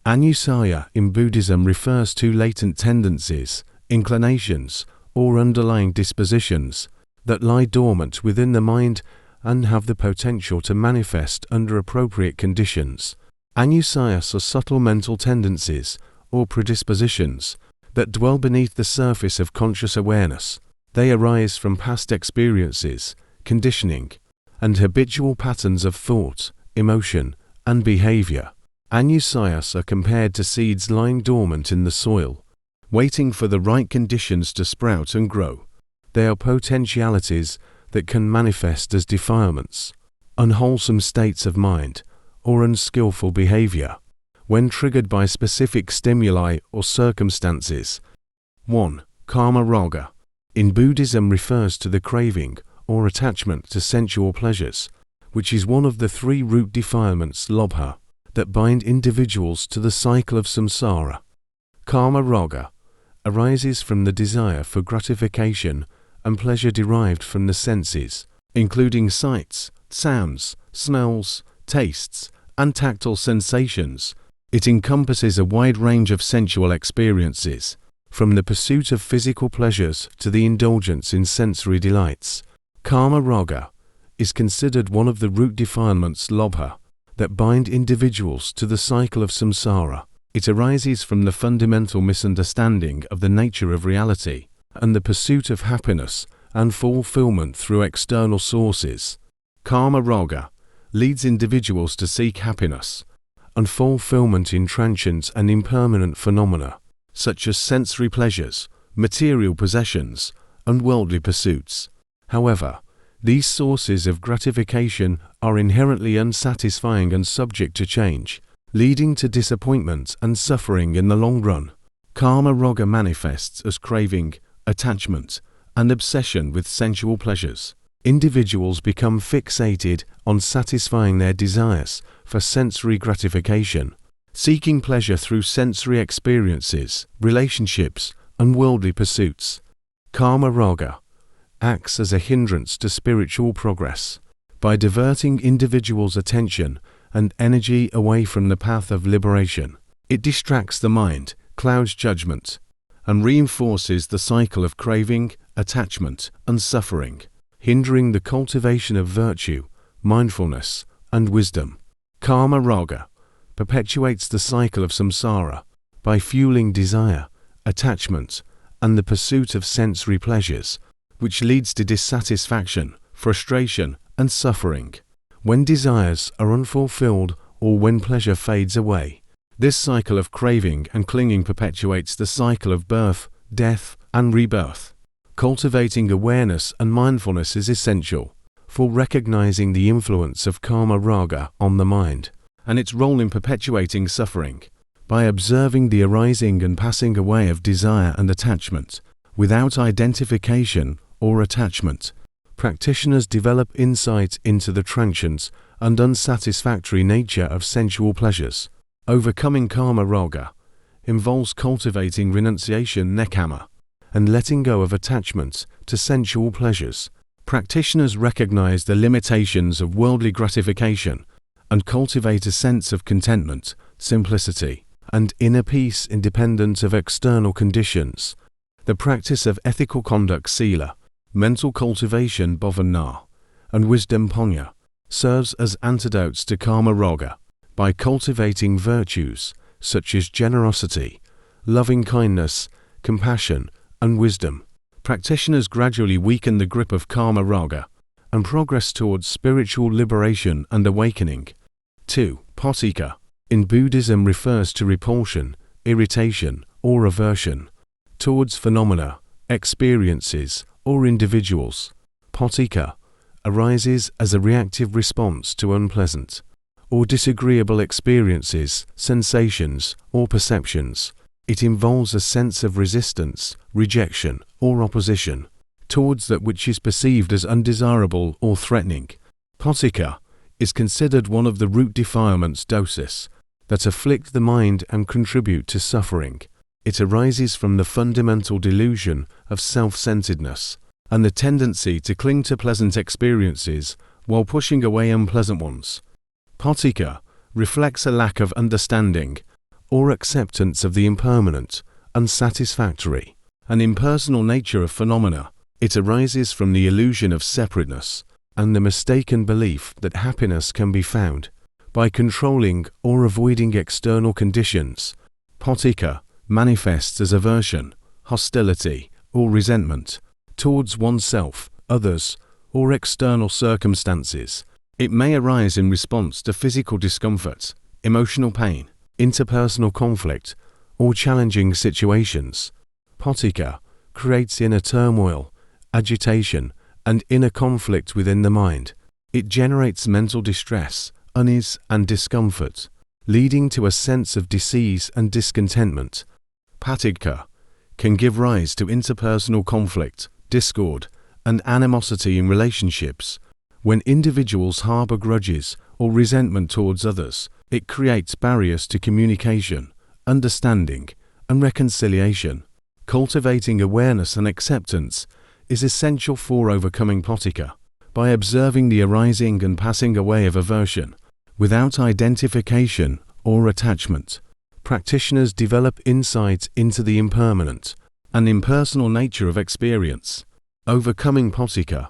Anusaya in Buddhism refers to latent tendencies, inclinations, or underlying dispositions that lie dormant within the mind and have the potential to manifest under appropriate conditions. Anusayas are subtle mental tendencies or predispositions that dwell beneath the surface of conscious awareness. They arise from past experiences, conditioning, and habitual patterns of thought, emotion, and behavior. Anusayas are compared to seeds lying dormant in the soil, waiting for the right conditions to sprout and grow. They are potentialities that can manifest as defilements, unwholesome states of mind, or unskillful behavior, when triggered by specific stimuli or circumstances. 1. Kama raga in Buddhism refers to the craving or attachment to sensual pleasures, which is one of the three root defilements lobha that bind individuals to the cycle of samsara. Kama raga arises from the desire for gratification and pleasure derived from the senses, including sights, sounds, smells, tastes, and tactile sensations. It encompasses a wide range of sensual experiences, from the pursuit of physical pleasures to the indulgence in sensory delights. Kama raga is considered one of the root defilements lobha that bind individuals to the cycle of samsara. It arises from the fundamental misunderstanding of the nature of reality and the pursuit of happiness and fulfillment through external sources. Kama raga leads individuals to seek happiness and fulfillment in transient and impermanent phenomena, such as sensory pleasures, material possessions, and worldly pursuits. However, these sources of gratification are inherently unsatisfying and subject to change, leading to disappointment and suffering in the long run. Kama raga manifests as craving, attachment, and obsession with sensual pleasures. Individuals become fixated on satisfying their desires for sensory gratification, seeking pleasure through sensory experiences, relationships, and worldly pursuits. Kama raga acts as a hindrance to spiritual progress by diverting individuals' attention and energy away from the path of liberation. It distracts the mind, clouds judgment, and reinforces the cycle of craving, attachment, and suffering, hindering the cultivation of virtue, mindfulness, and wisdom. Kama raga perpetuates the cycle of samsara by fueling desire, attachment, and the pursuit of sensory pleasures, which leads to dissatisfaction, frustration, and suffering. When desires are unfulfilled or when pleasure fades away, this cycle of craving and clinging perpetuates the cycle of birth, death, and rebirth. Cultivating awareness and mindfulness is essential for recognizing the influence of kama raga on the mind and its role in perpetuating suffering. By observing the arising and passing away of desire and attachment without identification or attachment, practitioners develop insight into the transient and unsatisfactory nature of sensual pleasures. Overcoming kama raga involves cultivating renunciation nekkhamma and letting go of attachment to sensual pleasures. Practitioners recognize the limitations of worldly gratification and cultivate a sense of contentment, simplicity, and inner peace independent of external conditions. The practice of ethical conduct sila, mental cultivation bhavana, and wisdom panya serves as antidotes to kama raga. By cultivating virtues such as generosity, loving kindness, compassion, and wisdom, practitioners gradually weaken the grip of kama raga and progress towards spiritual liberation and awakening. 2. Paticca in Buddhism refers to repulsion, irritation, or aversion towards phenomena, experiences, or individuals. Paticca arises as a reactive response to unpleasant or disagreeable experiences, sensations, or perceptions. It involves a sense of resistance, rejection, or opposition towards that which is perceived as undesirable or threatening. Paticca is considered one of the root defilements dosis that afflict the mind and contribute to suffering. It arises from the fundamental delusion of self-centeredness and the tendency to cling to pleasant experiences while pushing away unpleasant ones. Paticca reflects a lack of understanding or acceptance of the impermanent, unsatisfactory, and impersonal nature of phenomena. It arises from the illusion of separateness and the mistaken belief that happiness can be found by controlling or avoiding external conditions. Paticca manifests as aversion, hostility, or resentment towards oneself, others, or external circumstances. It may arise in response to physical discomfort, emotional pain, interpersonal conflict, or challenging situations. Paticca creates inner turmoil, agitation, and inner conflict within the mind. It generates mental distress, unease, and discomfort, leading to a sense of disease and discontentment. Paticca can give rise to interpersonal conflict, discord, and animosity in relationships. When individuals harbor grudges or resentment towards others, it creates barriers to communication, understanding, and reconciliation. Cultivating awareness and acceptance is essential for overcoming paticca. By observing the arising and passing away of aversion, without identification or attachment, practitioners develop insight into the impermanent and impersonal nature of experience. Overcoming paticca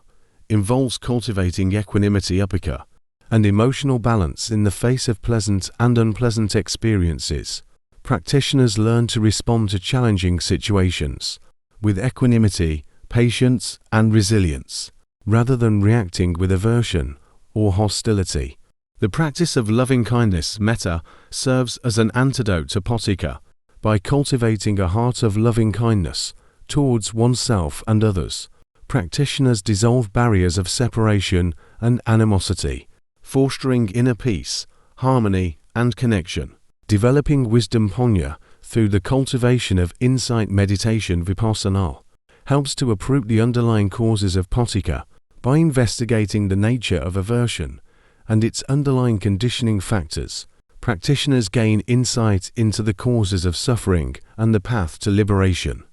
involves cultivating equanimity upika and emotional balance in the face of pleasant and unpleasant experiences. Practitioners learn to respond to challenging situations with equanimity, patience, and resilience, rather than reacting with aversion or hostility. The practice of loving-kindness, metta, serves as an antidote to paticca by cultivating a heart of loving-kindness towards oneself and others. Practitioners dissolve barriers of separation and animosity, fostering inner peace, harmony, and connection. Developing wisdom panya through the cultivation of insight meditation vipassana helps to uproot the underlying causes of paticca by investigating the nature of aversion and its underlying conditioning factors. Practitioners gain insight into the causes of suffering and the path to liberation.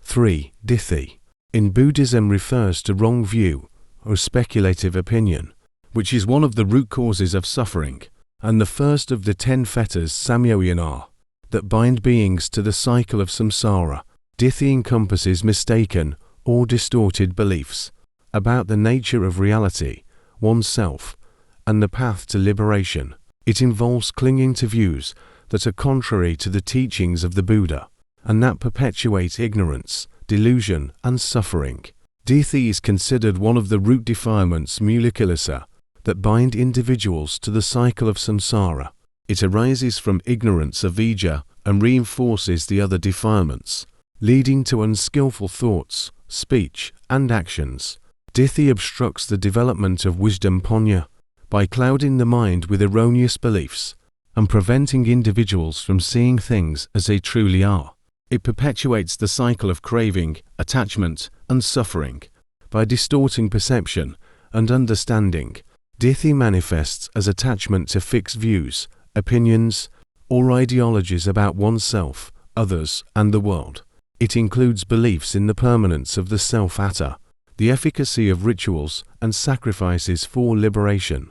3. Ditthi in Buddhism refers to wrong view or speculative opinion, which is one of the root causes of suffering, and the first of the 10 fetters samyojana that bind beings to the cycle of samsara. Ditthi encompasses mistaken or distorted beliefs about the nature of reality, oneself, and the path to liberation. It involves clinging to views that are contrary to the teachings of the Buddha, and that perpetuate ignorance, delusion, and suffering. Ditthi is considered one of the root defilements mulikilasa that bind individuals to the cycle of samsara. It arises from ignorance of vijja and reinforces the other defilements, leading to unskillful thoughts, speech, and actions. Ditthi obstructs the development of wisdom panya by clouding the mind with erroneous beliefs and preventing individuals from seeing things as they truly are. It perpetuates the cycle of craving, attachment, and suffering by distorting perception and understanding. Ditthi manifests as attachment to fixed views, opinions, or ideologies about oneself, others, and the world. It includes beliefs in the permanence of the self-atta, the efficacy of rituals and sacrifices for liberation,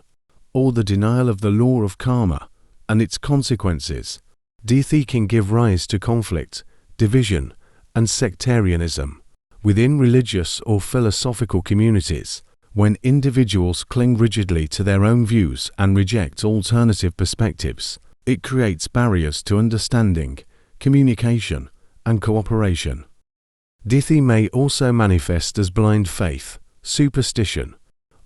or the denial of the law of karma and its consequences. Ditthi can give rise to conflict, division, and sectarianism within religious or philosophical communities. When individuals cling rigidly to their own views and reject alternative perspectives, it creates barriers to understanding, communication, and cooperation. Ditthi may also manifest as blind faith, superstition,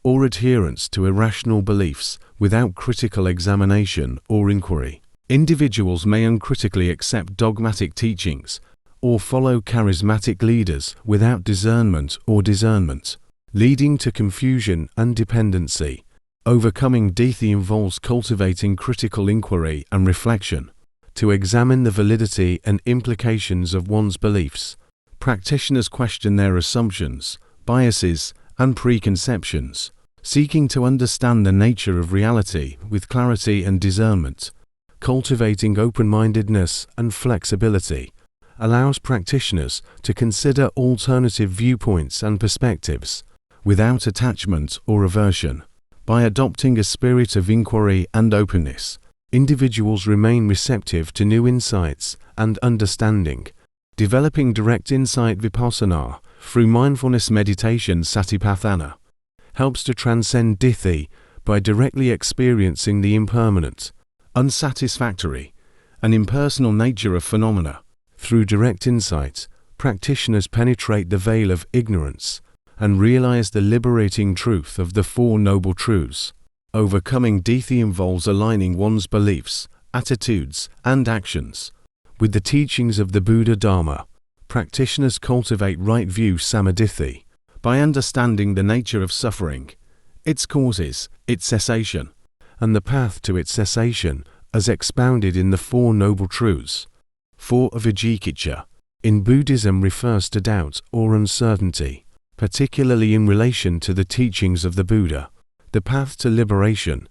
or adherence to irrational beliefs without critical examination or inquiry. Individuals may uncritically accept dogmatic teachings or follow charismatic leaders without discernment, leading to confusion and dependency. Overcoming ditthi involves cultivating critical inquiry and reflection to examine the validity and implications of one's beliefs. Practitioners question their assumptions, biases, and preconceptions, seeking to understand the nature of reality with clarity and discernment. Cultivating open-mindedness and flexibility allows practitioners to consider alternative viewpoints and perspectives without attachment or aversion. By adopting a spirit of inquiry and openness, individuals remain receptive to new insights and understanding. Developing direct insight vipassana through mindfulness meditation satipatthana helps to transcend ditthi by directly experiencing the impermanent, unsatisfactory, and impersonal nature of phenomena. Through direct insight, practitioners penetrate the veil of ignorance and realize the liberating truth of the Four Noble Truths. Overcoming ditthi involves aligning one's beliefs, attitudes, and actions with the teachings of the Buddha Dharma. Practitioners cultivate right view samadhi by understanding the nature of suffering, its causes, its cessation, and the path to its cessation as expounded in the Four Noble Truths. 4. Vijikiccha in Buddhism refers to doubt or uncertainty, particularly in relation to the teachings of the Buddha, the path to liberation,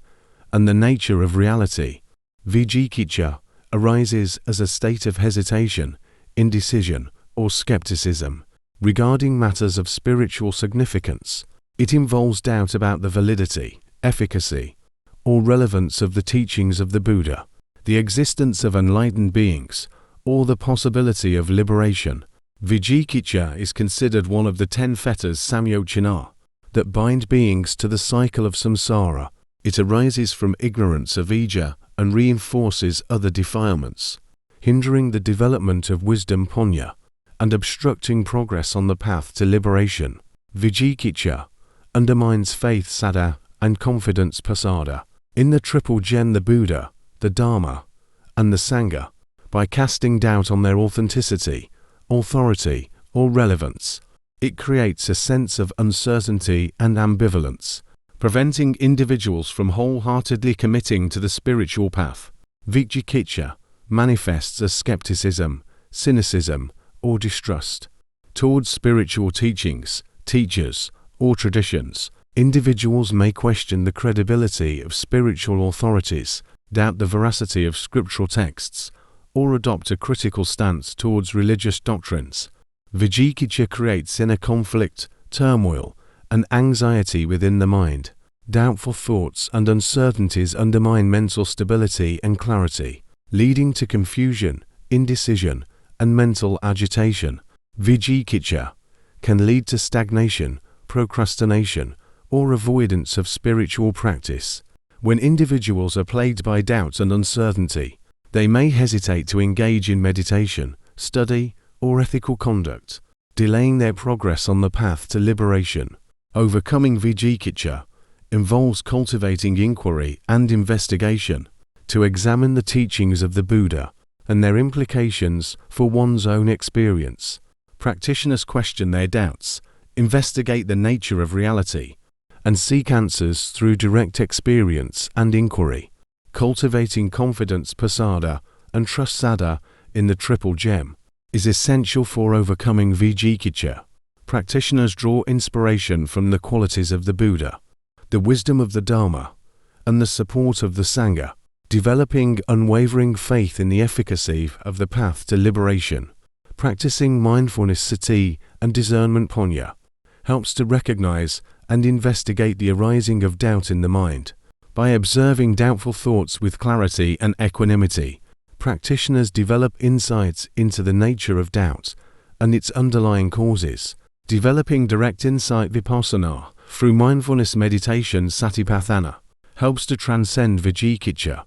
and the nature of reality. Vijikiccha arises as a state of hesitation, indecision, or skepticism regarding matters of spiritual significance. It involves doubt about the validity, efficacy, or relevance of the teachings of the Buddha, the existence of enlightened beings, or the possibility of liberation. Vijikiccha is considered one of the 10 fetters samyochana that bind beings to the cycle of samsara. It arises from ignorance of ija and reinforces other defilements, hindering the development of wisdom punya and obstructing progress on the path to liberation. Vijikiccha undermines faith saddha and confidence pasada in the triple gem, the Buddha, the Dharma, and the Sangha, by casting doubt on their authenticity, authority, or relevance. It creates a sense of uncertainty and ambivalence, preventing individuals from wholeheartedly committing to the spiritual path. Vijikiccha manifests as skepticism, cynicism, or distrust towards spiritual teachings, teachers, or traditions. Individuals may question the credibility of spiritual authorities, doubt the veracity of scriptural texts, or adopt a critical stance towards religious doctrines. Vijikiccha creates inner conflict, turmoil, and anxiety within the mind. Doubtful thoughts and uncertainties undermine mental stability and clarity, leading to confusion, indecision, and mental agitation. Vijikiccha can lead to stagnation, procrastination, or avoidance of spiritual practice. When individuals are plagued by doubt and uncertainty, they may hesitate to engage in meditation, study, or ethical conduct, delaying their progress on the path to liberation. Overcoming Vijikiccha involves cultivating inquiry and investigation to examine the teachings of the Buddha and their implications for one's own experience. Practitioners question their doubts, investigate the nature of reality, and seek answers through direct experience and inquiry. Cultivating confidence pasada and trust saddha in the triple gem is essential for overcoming Vijikiccha. Practitioners draw inspiration from the qualities of the Buddha, the wisdom of the Dharma, and the support of the Sangha, developing unwavering faith in the efficacy of the path to liberation. Practicing mindfulness sati and discernment punya helps to recognize and investigate the arising of doubt in the mind. By observing doubtful thoughts with clarity and equanimity, practitioners develop insights into the nature of doubt and its underlying causes. Developing direct insight vipassana through mindfulness meditation satipatthana helps to transcend Vijikiccha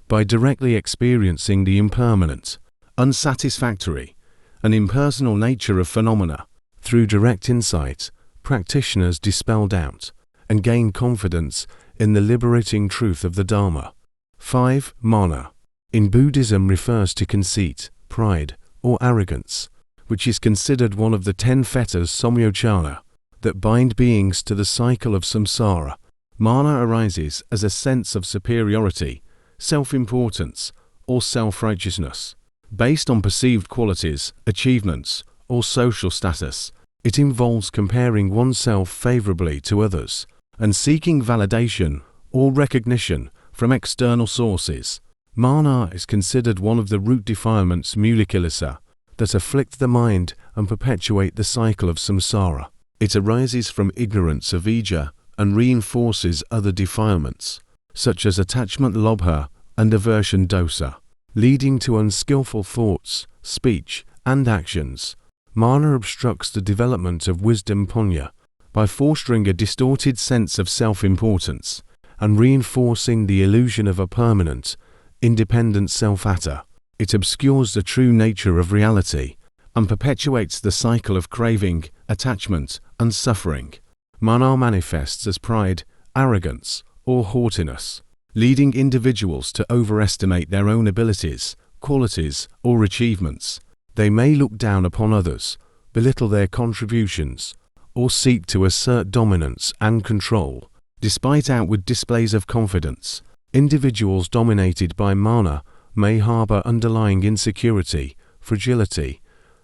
by directly experiencing the impermanent, unsatisfactory, and impersonal nature of phenomena. Through direct insight, practitioners dispel doubt and gain confidence in the liberating truth of the Dharma. 5. Mana in Buddhism refers to conceit, pride, or arrogance, which is considered one of the 10 fetters samyochana that bind beings to the cycle of samsara. Mana arises as a sense of superiority, self-importance, or self-righteousness, based on perceived qualities, achievements, or social status. It involves comparing oneself favorably to others and seeking validation or recognition from external sources. Mana is considered one of the root defilements mulikilasa that afflict the mind and perpetuate the cycle of samsara. It arises from ignorance of ija and reinforces other defilements, such as attachment lobha and aversion dosa, leading to unskillful thoughts, speech, and actions. Mana obstructs the development of wisdom punya by fostering a distorted sense of self-importance and reinforcing the illusion of a permanent, independent self-atta. It obscures the true nature of reality and perpetuates the cycle of craving, attachment, and suffering. Mana manifests as pride, arrogance, or haughtiness, leading individuals to overestimate their own abilities, qualities, or achievements. They may look down upon others, belittle their contributions, or seek to assert dominance and control. Despite outward displays of confidence, individuals dominated by mana may harbor underlying insecurity, fragility,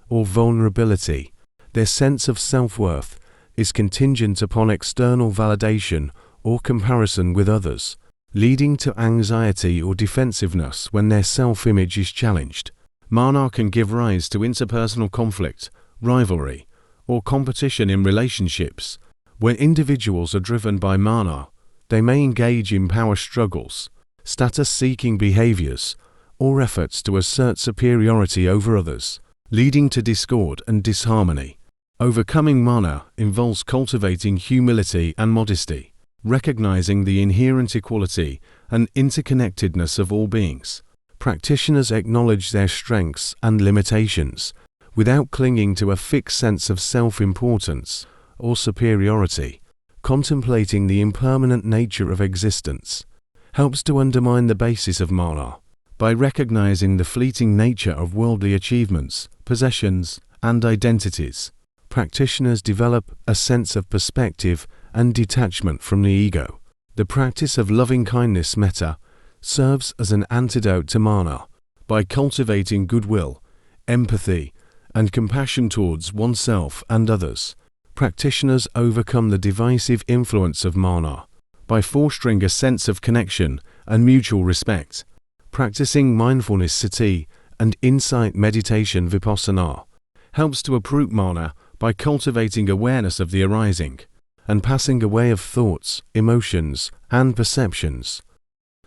or vulnerability. Their sense of self-worth is contingent upon external validation or comparison with others, leading to anxiety or defensiveness when their self-image is challenged. Mana can give rise to interpersonal conflict, rivalry, or competition in relationships. When individuals are driven by mana, they may engage in power struggles, status-seeking behaviors, or efforts to assert superiority over others, leading to discord and disharmony. Overcoming mana involves cultivating humility and modesty, recognizing the inherent equality and interconnectedness of all beings. Practitioners acknowledge their strengths and limitations without clinging to a fixed sense of self-importance or superiority. Contemplating the impermanent nature of existence helps to undermine the basis of mana. By recognizing the fleeting nature of worldly achievements, possessions, and identities, practitioners develop a sense of perspective and detachment from the ego. The practice of loving-kindness metta serves as an antidote to mana. By cultivating goodwill, empathy, and compassion towards oneself and others, practitioners overcome the divisive influence of mana. By fostering a sense of connection and mutual respect, practicing mindfulness sati and insight meditation vipassana helps to uproot mana by cultivating awareness of the arising and passing away of thoughts, emotions, and perceptions.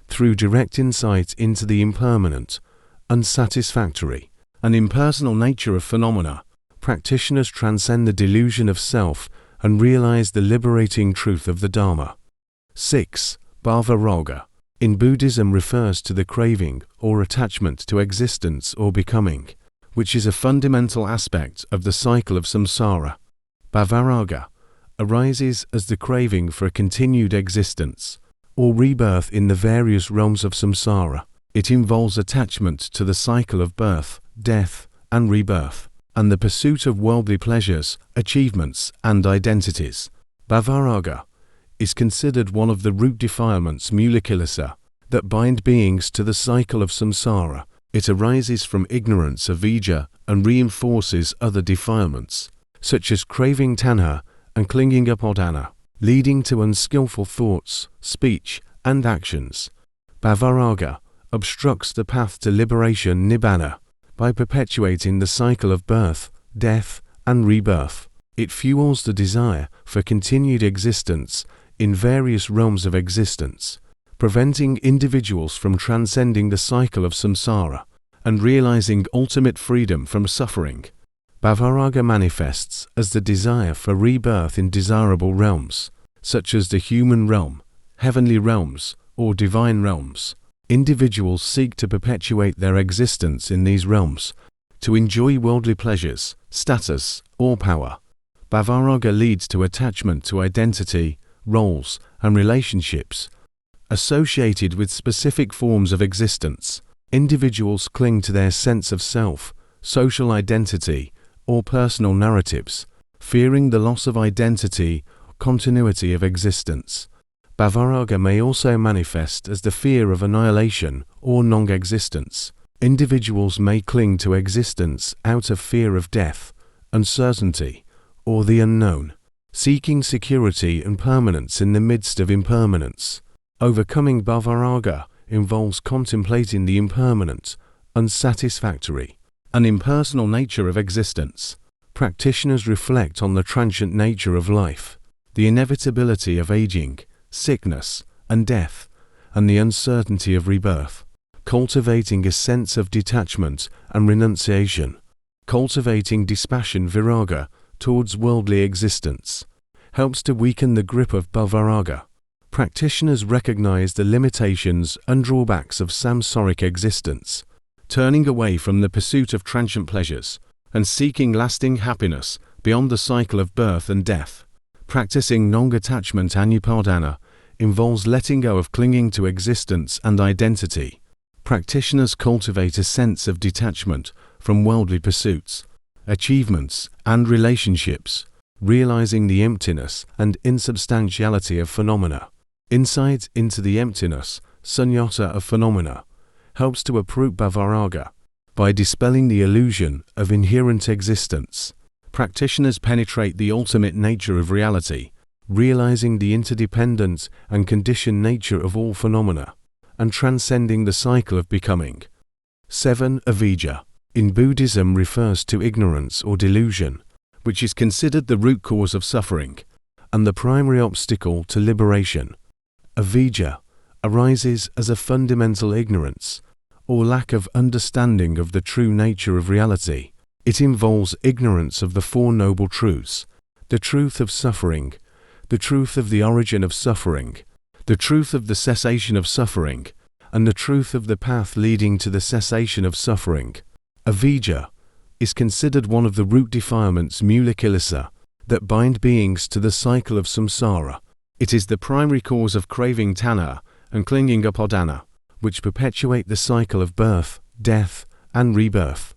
Through direct insight into the impermanent, unsatisfactory, and impersonal nature of phenomena, practitioners transcend the delusion of self and realize the liberating truth of the Dharma. 6. Bhava raga in Buddhism refers to the craving or attachment to existence or becoming, which is a fundamental aspect of the cycle of samsara. Bhavaraga arises as the craving for a continued existence or rebirth in the various realms of samsara. It involves attachment to the cycle of birth, death, and rebirth, and the pursuit of worldly pleasures, achievements, and identities. Bhavaraga is considered one of the root defilements mulikilasa that bind beings to the cycle of samsara. It arises from ignorance of vijja and reinforces other defilements, such as craving tanha and clinging upadana, leading to unskillful thoughts, speech, and actions. Bhavaraga obstructs the path to liberation nibbana by perpetuating the cycle of birth, death, and rebirth. It fuels the desire for continued existence in various realms of existence, preventing individuals from transcending the cycle of samsara and realizing ultimate freedom from suffering. Bhavaraga manifests as the desire for rebirth in desirable realms, such as the human realm, heavenly realms, or divine realms. Individuals seek to perpetuate their existence in these realms, to enjoy worldly pleasures, status, or power. Bhavaraga leads to attachment to identity, roles, and relationships associated with specific forms of existence. Individuals cling to their sense of self, social identity, or personal narratives, fearing the loss of identity or continuity of existence. Bhavaraga may also manifest as the fear of annihilation or non-existence. Individuals may cling to existence out of fear of death, uncertainty, or the unknown, seeking security and permanence in the midst of impermanence. Overcoming Bhavaraga involves contemplating the impermanent, unsatisfactory, and impersonal nature of existence. Practitioners reflect on the transient nature of life, the inevitability of aging, sickness, and death, and the uncertainty of rebirth. cultivating a sense of detachment and renunciation, cultivating dispassion viraga towards worldly existence, helps to weaken the grip of bhavaraga. Practitioners recognize the limitations and drawbacks of samsaric existence, turning away from the pursuit of transient pleasures and seeking lasting happiness beyond the cycle of birth and death. Practicing non-attachment anupadana involves letting go of clinging to existence and identity. Practitioners cultivate a sense of detachment from worldly pursuits, achievements, and relationships, realizing the emptiness and insubstantiality of phenomena. Insight into the emptiness, sunyata of phenomena, helps to uproot bhavaraga by dispelling the illusion of inherent existence. Practitioners penetrate the ultimate nature of reality, realizing the interdependent and conditioned nature of all phenomena, and transcending the cycle of becoming. 7. Avijja in Buddhism refers to ignorance or delusion, which is considered the root cause of suffering and the primary obstacle to liberation. Avijja arises as a fundamental ignorance or lack of understanding of the true nature of reality. It involves ignorance of the Four Noble Truths, the truth of suffering, the truth of the origin of suffering, the truth of the cessation of suffering, and the truth of the path leading to the cessation of suffering. Avijja is considered one of the root defilements mula kilesa that bind beings to the cycle of samsara. It is the primary cause of craving tanha and clinging upadana, which perpetuate the cycle of birth, death, and rebirth.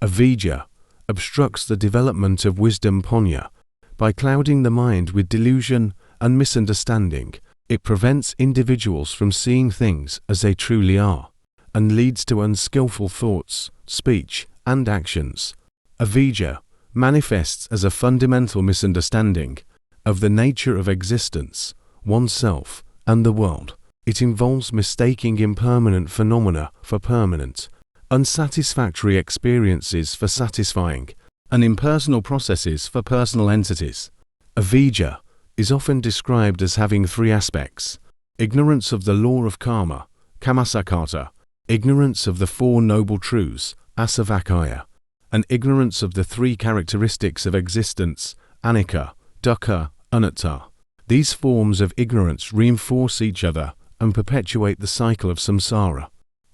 Avijja obstructs the development of wisdom panya by clouding the mind with delusion and misunderstanding. It prevents individuals from seeing things as they truly are and leads to unskillful thoughts, speech, and actions. Avijja manifests as a fundamental misunderstanding of the nature of existence, oneself, and the world. It involves mistaking impermanent phenomena for permanent, unsatisfactory experiences for satisfying, and impersonal processes for personal entities. Avijja is often described as having three aspects: ignorance of the law of karma, kamasakata, ignorance of the Four Noble Truths, asavakaya, and ignorance of the three characteristics of existence, anicca, dukkha, anatta. These forms of ignorance reinforce each other and perpetuate the cycle of samsara.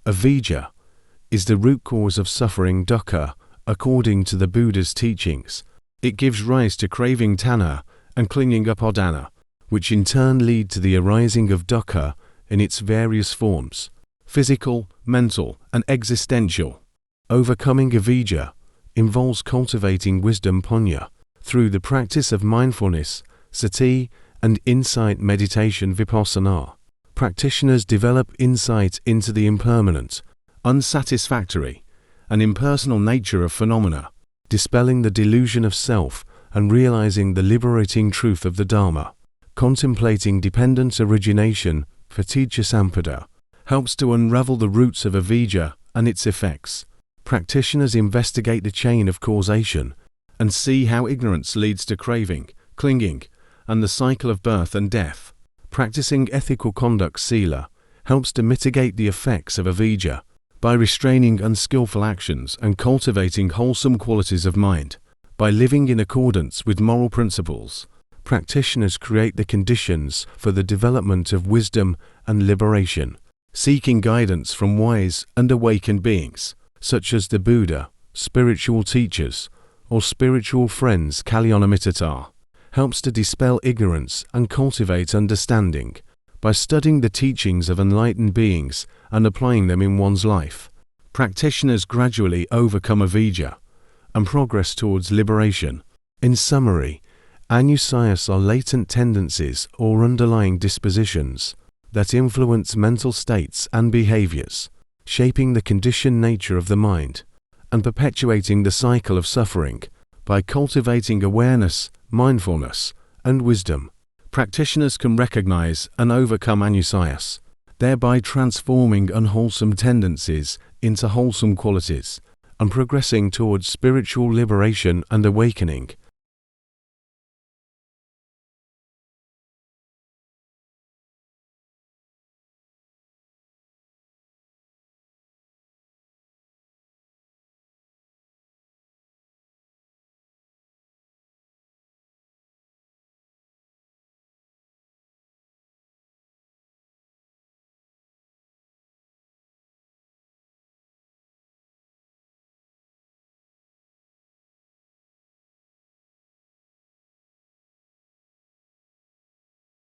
Avijja is the root cause of suffering dukkha according to the Buddha's teachings. It gives rise to craving tanha and clinging upadana, which in turn lead to the arising of dukkha in its various forms: physical, mental, and existential. Overcoming avijja involves cultivating wisdom panya through the practice of mindfulness, sati, and insight meditation vipassana. Practitioners develop insight into the impermanent, unsatisfactory, and impersonal nature of phenomena, dispelling the delusion of self and realizing the liberating truth of the Dharma. Contemplating dependent origination, paticca sampada, helps to unravel the roots of avijja and its effects. Practitioners investigate the chain of causation and see how ignorance leads to craving, clinging, and the cycle of birth and death. Practicing ethical conduct sila helps to mitigate the effects of avijja by restraining unskillful actions and cultivating wholesome qualities of mind. By living in accordance with moral principles, practitioners create the conditions for the development of wisdom and liberation, seeking guidance from wise and awakened beings, such as the Buddha, spiritual teachers, or spiritual friends. Kalyanamittata helps to dispel ignorance and cultivate understanding by studying the teachings of enlightened beings and applying them in one's life. Practitioners gradually overcome avijja and progress towards liberation. In summary, anusayas are latent tendencies or underlying dispositions that influence mental states and behaviors, shaping the conditioned nature of the mind and perpetuating the cycle of suffering. By cultivating awareness, mindfulness, and wisdom, practitioners can recognize and overcome anusayas, thereby transforming unwholesome tendencies into wholesome qualities and progressing towards spiritual liberation and awakening.